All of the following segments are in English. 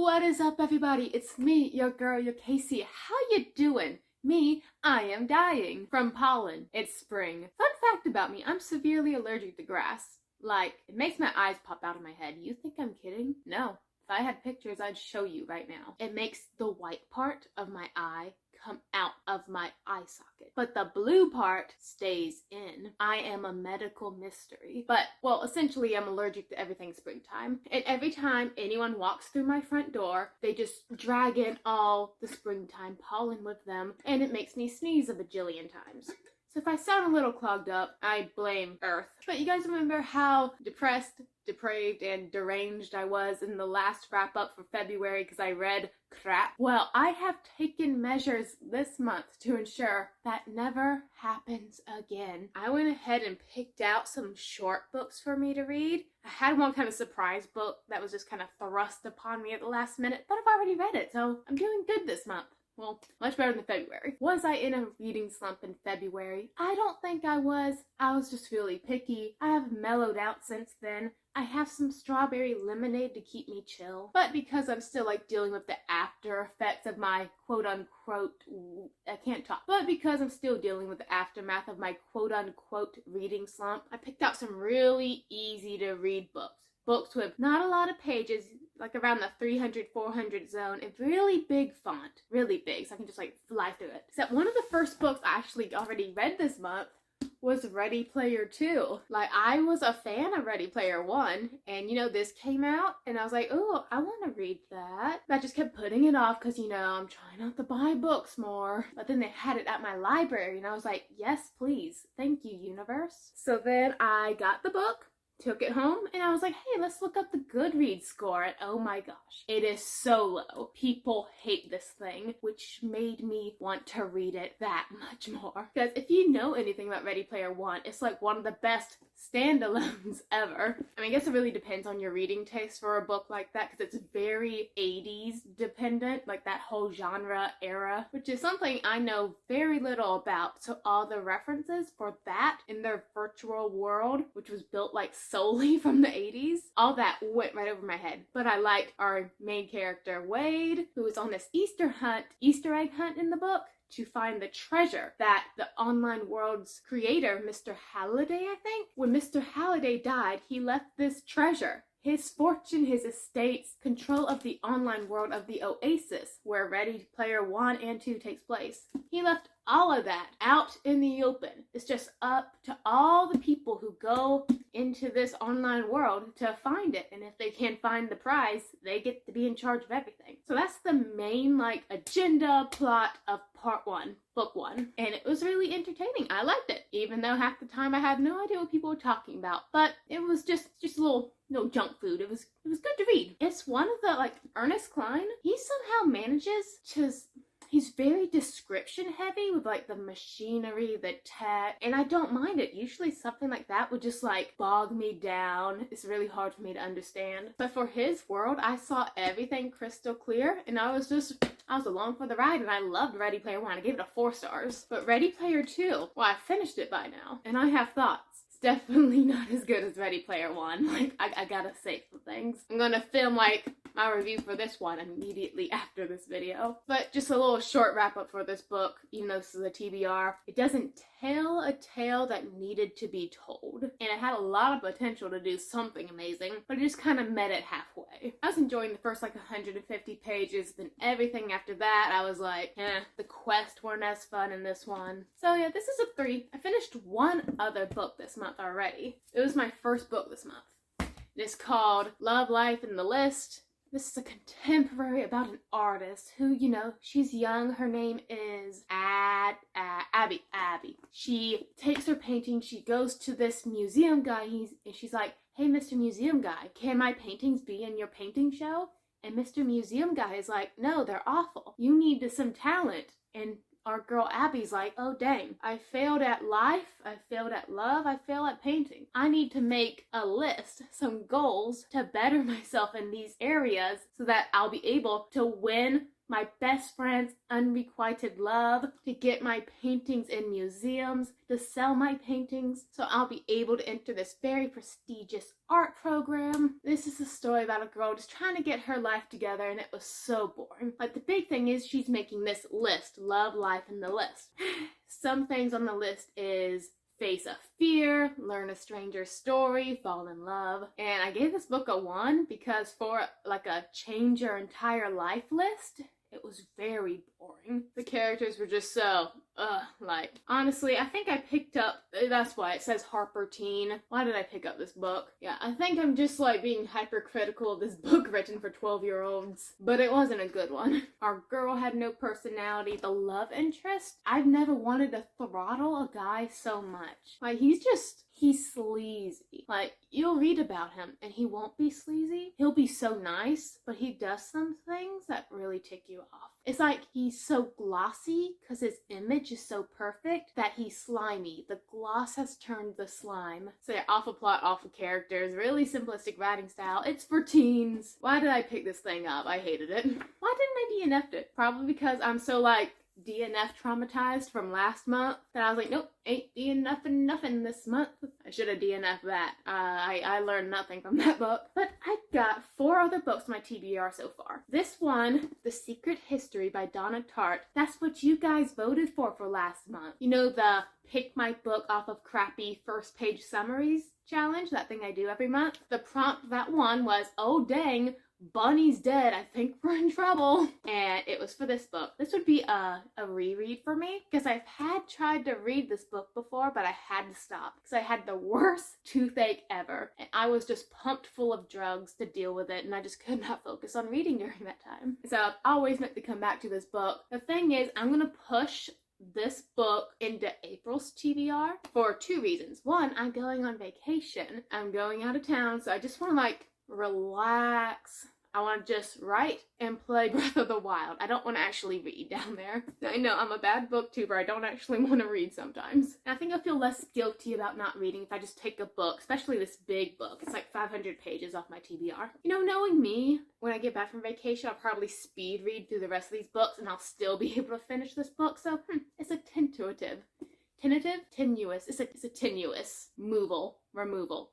What is up, everybody? It's me, your girl, your Kasie. How you doing? Me, I am dying from pollen. It's spring. Fun fact about me, I'm severely allergic to grass. Like, it makes my eyes pop out of my head. You think I'm kidding? No. If I had pictures, I'd show you right now. It makes the white part of my eye come out of my eye socket, but the blue part stays in. I am a medical mystery. But, well, essentially I'm allergic to everything springtime. And every time anyone walks through my front door, they just drag in all the springtime pollen with them, and it makes me sneeze a bajillion times. So if I sound a little clogged up, I blame Earth. But you guys remember how depressed, depraved, and deranged I was in the last wrap-up for February because I read crap? Well, I have taken measures this month to ensure that never happens again. I went ahead and picked out some short books for me to read. I had one kind of surprise book that was just kind of thrust upon me at the last minute, but I've already read it, so I'm doing good this month. Well, much better than February. Was I in a reading slump in February? I don't think I was. I was just really picky. I have mellowed out since then. I have some strawberry lemonade to keep me chill. But because I'm still dealing with the after effects of my quote unquote, I can't talk. But because I'm still dealing with the aftermath of my quote unquote reading slump, I picked out some really easy to read books. Books with not a lot of pages, like around the 300, 400 zone, and really big font. Really big, so I can just fly through it. Except one of the first books I actually already read this month was Ready Player 2. I was a fan of Ready Player 1, and this came out, and I was like, oh, I want to read that. But I just kept putting it off because, I'm trying not to buy books more. But then they had it at my library, and I was like, yes, please. Thank you, universe. So then I got the book, took it home, and I was like, hey, let's look up the Goodreads score, and oh my gosh, it is so low. People hate this thing, which made me want to read it that much more. Because if you know anything about Ready Player One, it's one of the best standalones ever. I mean, I guess it really depends on your reading taste for a book like that, because it's very 80s dependent, that whole genre era, which is something I know very little about. So all the references for that in their virtual world, which was built solely from the 80s, all that went right over my head. But I liked our main character, Wade, who was on this Easter egg hunt in the book to find the treasure that the online world's creator, Mr. Halliday, I think. When Mr. Halliday died, he left this treasure. His fortune, his estates, control of the online world of the Oasis, where Ready Player 1 and 2 takes place. He left all of that out in the open. It's just up to all the people who go into this online world to find it. And if they can't find the prize, they get to be in charge of everything. So that's the main agenda plot of part 1, book 1. And it was really entertaining. I liked it, even though half the time I had no idea what people were talking about. But it was just a little junk food. It was good to read. It's one of the Ernest Cline. He somehow manages to. He's very description heavy with the machinery, the tech, and I don't mind it. Usually something like that would just bog me down. It's really hard for me to understand. But for his world, I saw everything crystal clear, and I was along for the ride, and I loved Ready Player 1. I gave it 4 stars. But Ready Player 2, well, I finished it by now, and I have thoughts. It's definitely not as good as Ready Player 1. I gotta say some things. I'm gonna film my review for this one immediately after this video. But just a little short wrap up for this book, even though this is a TBR. It doesn't tell a tale that needed to be told. And it had a lot of potential to do something amazing, but it just kind of met it halfway. I was enjoying the first 150 pages, then everything after that, I was the quests weren't as fun in this one. So yeah, this is a 3. I finished one other book this month already. It was my first book this month. It is called Love, Life, and the List. This is a contemporary about an artist who, she's young. Her name is Abby. She takes her painting. She goes to this museum guy. And she's like, hey, Mr. Museum Guy, can my paintings be in your painting show? And Mr. Museum Guy is like, no, they're awful. You need some talent. And our girl Abby's like, oh dang, I failed at life, I failed at love, I failed at painting. I need to make a list, some goals to better myself in these areas so that I'll be able to win my best friend's unrequited love, to get my paintings in museums, to sell my paintings, so I'll be able to enter this very prestigious art program. This is a story about a girl just trying to get her life together, and it was so boring. Like, the big thing is she's making this list, love, life, and the list. Some things on the list is face a fear, learn a stranger's story, fall in love. And I gave this book a 1 because for like a change your entire life list, it was very boring. The characters were just so, like, honestly, I think I picked up, that's why it says Harper Teen. Why did I pick up this book? Yeah, I think I'm just, like, being hypercritical of this book written for 12-year-olds, but it wasn't a good one. Our girl had no personality. The love interest, I've never wanted to throttle a guy so much. Like, he's sleazy. Like, you'll read about him and he won't be sleazy. He'll be so nice, but he does some things that really tick you off. It's like he's so glossy because his image is so perfect that he's slimy. The gloss has turned the slime. So yeah, awful plot, awful characters, really simplistic writing style. It's for teens. Why did I pick this thing up? I hated it. Why didn't I DNF it? Probably because I'm so like DNF traumatized from last month that I was like, nope, ain't DNFing nothing this month. I should have DNF'd that. I learned nothing from that book. But I got 4 other books on my TBR so far. This one, The Secret History by Donna Tart, that's what you guys voted for last month. You know, the pick my book off of crappy first page summaries challenge, that thing I do every month. The prompt that one was, oh dang, Bunny's dead, I think we're in trouble. And it was for this book. This would be a reread for me because I've tried to read this book before, but I had to stop because I had the worst toothache ever. And I was just pumped full of drugs to deal with it, and I just could not focus on reading during that time. So I've always meant to come back to this book. The thing is, I'm gonna push this book into April's TBR for 2 reasons. One, I'm going on vacation. I'm going out of town, so I just want to like relax. I want to just write and play Breath of the Wild. I don't want to actually read down there. I know I'm a bad booktuber. I don't actually want to read sometimes. And I think I feel less guilty about not reading if I just take a book, especially this big book. It's like 500 pages off my TBR. You know, knowing me, when I get back from vacation, I'll probably speed read through the rest of these books and I'll still be able to finish this book. So, it's a tentative. Tenuous. It's a tenuous removal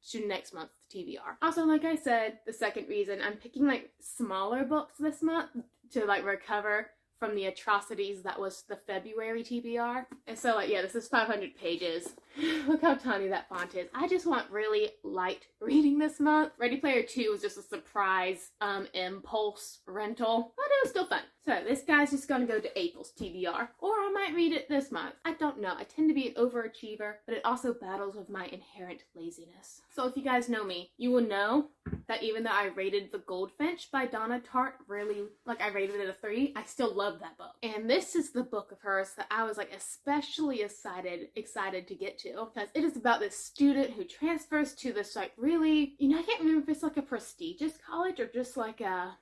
to next month's TBR. Also, like I said, the second reason, I'm picking like smaller books this month to like recover from the atrocities that was the February TBR. And so like, yeah, this is 500 pages. Look how tiny that font is. I just want really light reading this month. Ready Player 2 was just a surprise impulse rental, but it was still fun. So this guy's just gonna go to April's TBR, or I might read it this month. I don't know. I tend to be an overachiever, but it also battles with my inherent laziness. So if you guys know me, you will know that even though I rated The Goldfinch by Donna Tart really, like I rated it a 3, I still love that book. And this is the book of hers that I was like especially excited to get to, because it is about this student who transfers to this like really, you know, I can't remember if it's like a prestigious college or just like a,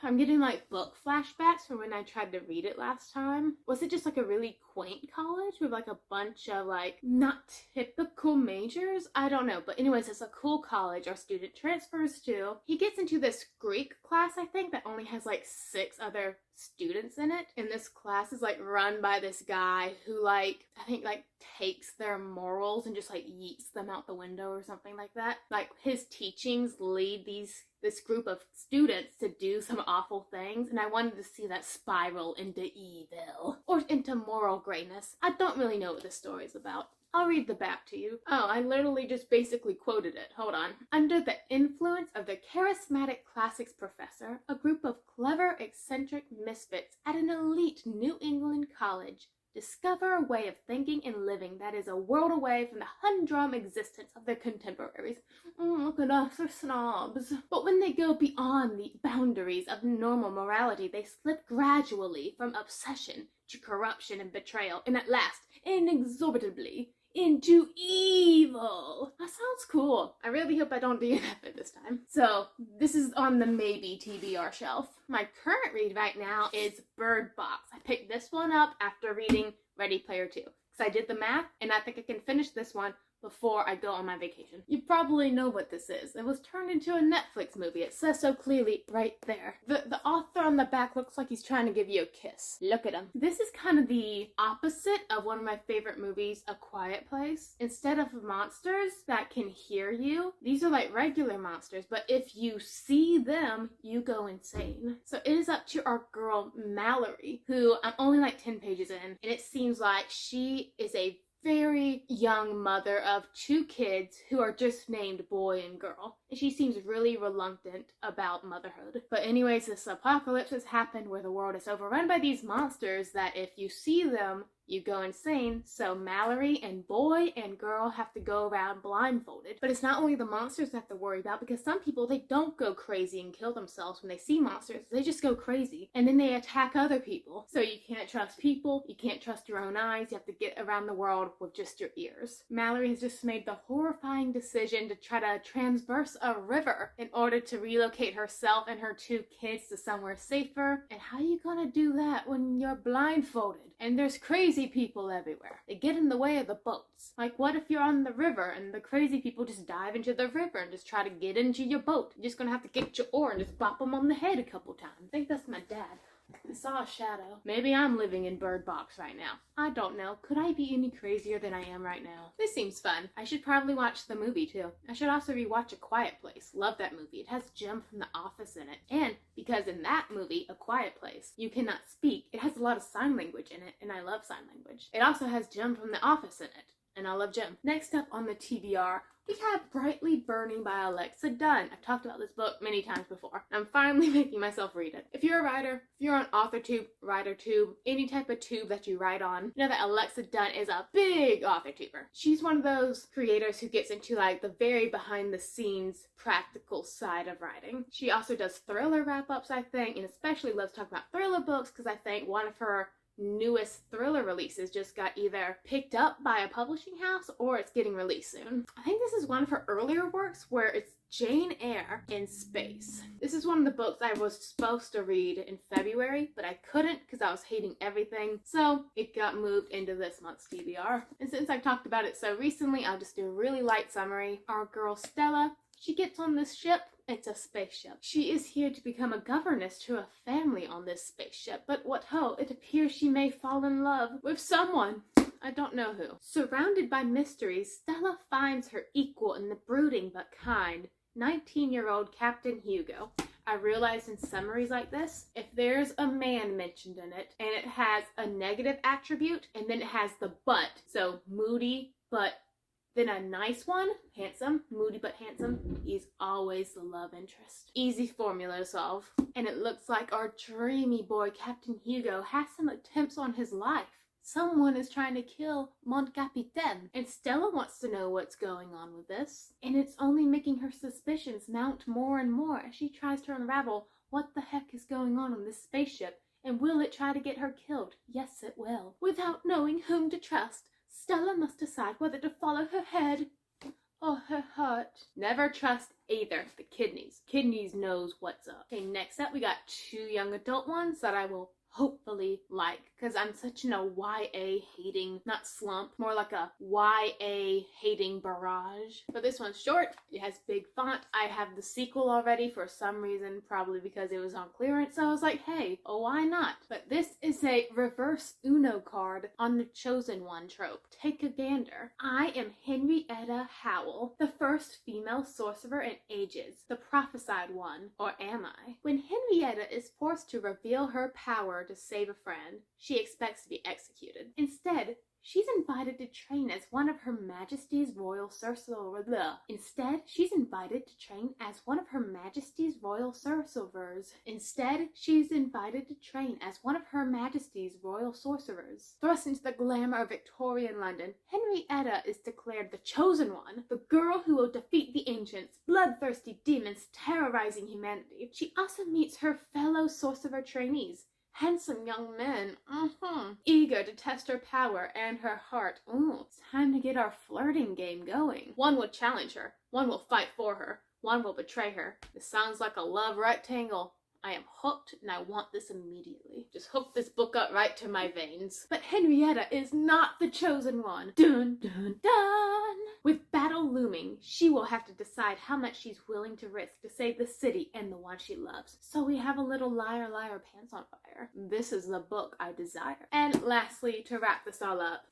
I'm getting like book flashbacks from when I tried to read it last time. Was it just like a really quaint college with like a bunch of like not typical majors? I don't know, but anyways, it's a cool college our student transfers to. He gets into this Greek class, I think, that only has like 6 other students in it, and this class is like run by this guy who like, I think like takes their morals and just like yeets them out the window or something like that. Like his teachings lead this group of students to do some awful things, and I wanted to see that spiral into evil or into moral grayness. I don't really know what this story is about. I'll read the back to you. Oh, I literally just basically quoted it. Hold on. Under the influence of the charismatic classics professor, a group of clever, eccentric misfits at an elite New England college discover a way of thinking and living that is a world away from the humdrum existence of their contemporaries. Look at us, we're snobs. But when they go beyond the boundaries of normal morality, they slip gradually from obsession to corruption and betrayal, and at last, inexorably, into evil. That sounds cool. I really hope I don't DNF it this time. So, this is on the maybe TBR shelf. My current read right now is Bird Box. I picked this one up after reading Ready Player 2. Because I did the math, and I think I can finish this one before I go on my vacation. You probably know what this is. It was turned into a Netflix movie. It says so clearly right there. The author on the back looks like he's trying to give you a kiss. Look at him. This is kind of the opposite of one of my favorite movies, A Quiet Place. Instead of monsters that can hear you, these are like regular monsters, but if you see them, you go insane. So it is up to our girl Mallory, who I'm only like 10 pages in, and it seems like she is a very young mother of 2 kids who are just named boy and girl. And she seems really reluctant about motherhood. But anyways, this apocalypse has happened where the world is overrun by these monsters that if you see them, you go insane. So Mallory and boy and girl have to go around blindfolded. But it's not only the monsters they have to worry about, because some people, they don't go crazy and kill themselves when they see monsters. They just go crazy and then they attack other people. So you can't trust people, you can't trust your own eyes, you have to get around the world with just your ears. Mallory has just made the horrifying decision to try to transverse a river in order to relocate herself and her 2 kids to somewhere safer. And how are you gonna do that when you're blindfolded? And there's crazy people everywhere. They get in the way of the boats. Like, what if you're on the river and the crazy people just dive into the river and just try to get into your boat? You're just gonna have to get your oar and just bop them on the head a couple times. I think that's my dad. I saw a shadow. Maybe I'm living in Bird Box right now. I don't know. Could I be any crazier than I am right now? This seems fun. I should probably watch the movie too. I should also rewatch A Quiet Place. Love that movie. It has Jim from The Office in it. And because in that movie, A Quiet Place, you cannot speak. It has a lot of sign language in it, and I love sign language. It also has Jim from The Office in it, and I love Jim. Next up on the TBR, we have Brightly Burning by Alexa Donne. I've talked about this book many times before. I'm finally making myself read it. If you're a writer, if you're on AuthorTube, WriterTube, any type of tube that you write on, you know that Alexa Donne is a big AuthorTuber. She's one of those creators who gets into like the very behind the scenes practical side of writing. She also does thriller wrap-ups, I think, and especially loves talking about thriller books because I think one of her newest thriller releases just got either picked up by a publishing house or it's getting released soon. I think this is one of her earlier works where it's Jane Eyre in space. This is one of the books I was supposed to read in February, but I couldn't because I was hating everything, so it got moved into this month's TBR. And since I've talked about it so recently, I'll just do a really light summary. Our girl Stella, she gets on this ship. It's a spaceship. She is here to become a governess to a family on this spaceship, but what ho, it appears she may fall in love with someone. I don't know who. Surrounded by mysteries, Stella finds her equal in the brooding but kind 19-year-old Captain Hugo. I realize in summaries like this, if there's a man mentioned in it, and it has a negative attribute, and then it has the but, so moody but then a nice one, handsome, moody but handsome, he's always the love interest. Easy formula to solve. And it looks like our dreamy boy Captain Hugo has some attempts on his life. Someone is trying to kill Mon Capitaine, and Stella wants to know what's going on with this. And it's only making her suspicions mount more and more as she tries to unravel what the heck is going on this spaceship, and will it try to get her killed? Yes, it will. Without knowing whom to trust, Stella must decide whether to follow her head or her heart. Never trust either the kidneys. Kidneys knows what's up. Okay, next up we got 2 young adult ones that I will hopefully like, because I'm such in a YA hating, not slump, more like a YA hating barrage. But this one's short, it has big font. I have the sequel already for some reason, probably because it was on clearance, so I was like, hey, oh, why not? But this is a reverse Uno card on the chosen one trope. Take a gander. I am Henrietta Howell, the first female sorcerer in ages, the prophesied one, or am I? When Henrietta is forced to reveal her power to save a friend, she expects to be executed. Instead, she's invited to train as one of Her Majesty's Royal Sorcerers. Instead, she's invited to train as one of Her Majesty's Royal Sorcerers. Instead, she's invited to train as one of Her Majesty's Royal Sorcerers. Thrust into the glamour of Victorian London, Henrietta is declared the chosen one, the girl who will defeat the ancients, bloodthirsty demons terrorizing humanity. She also meets her fellow sorcerer trainees, handsome young men, eager to test her power and her heart. Ooh, it's time to get our flirting game going. One will challenge her, one will fight for her, one will betray her. This sounds like a love rectangle. I am hooked and I want this immediately. Just hook this book up right to my veins. But Henrietta is not the chosen one. Dun dun dun! With battle looming, she will have to decide how much she's willing to risk to save the city and the one she loves. So we have a little liar, liar, pants on fire. This is the book I desire. And lastly, to wrap this all up,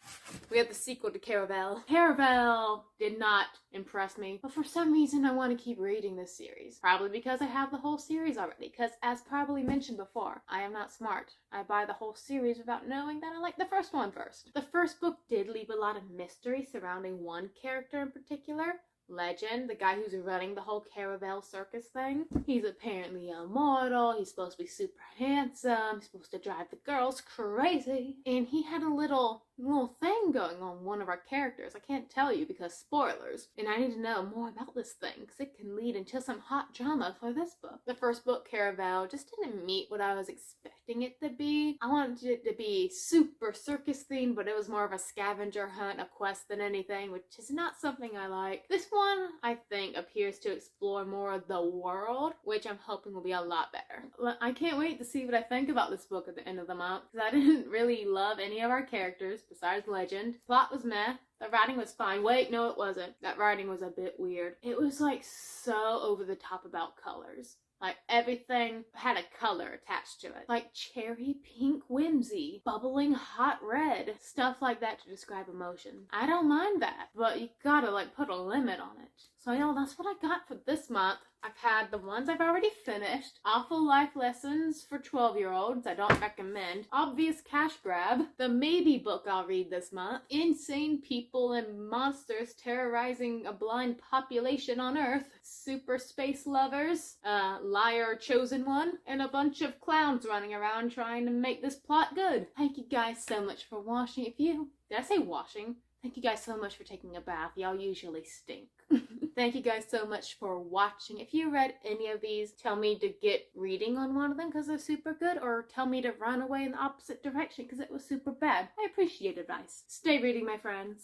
we have the sequel to Caravel. Caravel did not impress me, but for some reason I want to keep reading this series. Probably because I have the whole series already, because as probably mentioned before, I am not smart. I buy the whole series without knowing that I like the first one first. The first book did leave a lot of mystery surrounding one character in particular. Legend, the guy who's running the whole Caravel circus thing. He's apparently immortal, he's supposed to be super handsome, he's supposed to drive the girls crazy. And he had a little thing going on one of our characters. I can't tell you because spoilers. And I need to know more about this thing because it can lead into some hot drama for this book. The first book, Caravel, just didn't meet what I was expecting it to be. I wanted it to be super circus themed, but it was more of a scavenger hunt, a quest than anything, which is not something I like. This one, I think, appears to explore more of the world, which I'm hoping will be a lot better. I can't wait to see what I think about this book at the end of the month, because I didn't really love any of our characters besides Legend. Plot was meh. The writing was fine. Wait, no it wasn't. That writing was a bit weird. It was like so over the top about colors. Like everything had a color attached to it. Like cherry pink whimsy, bubbling hot red, stuff like that to describe emotion. I don't mind that, but you gotta like put a limit on it. So that's what I got for this month. I've had the ones I've already finished, Awful Life Lessons for 12-year-olds, I don't recommend, Obvious Cash Grab, the maybe book I'll read this month, Insane People and Monsters Terrorizing a Blind Population on Earth, Super Space Lovers, Liar Chosen One, and a bunch of clowns running around trying to make this plot good. Thank you guys so much for watching. Did I say washing? Thank you guys so much for taking a bath. Y'all usually stink. Thank you guys so much for watching. If you read any of these, tell me to get reading on one of them because they're super good, or tell me to run away in the opposite direction because it was super bad. I appreciate advice. Stay reading, my friends.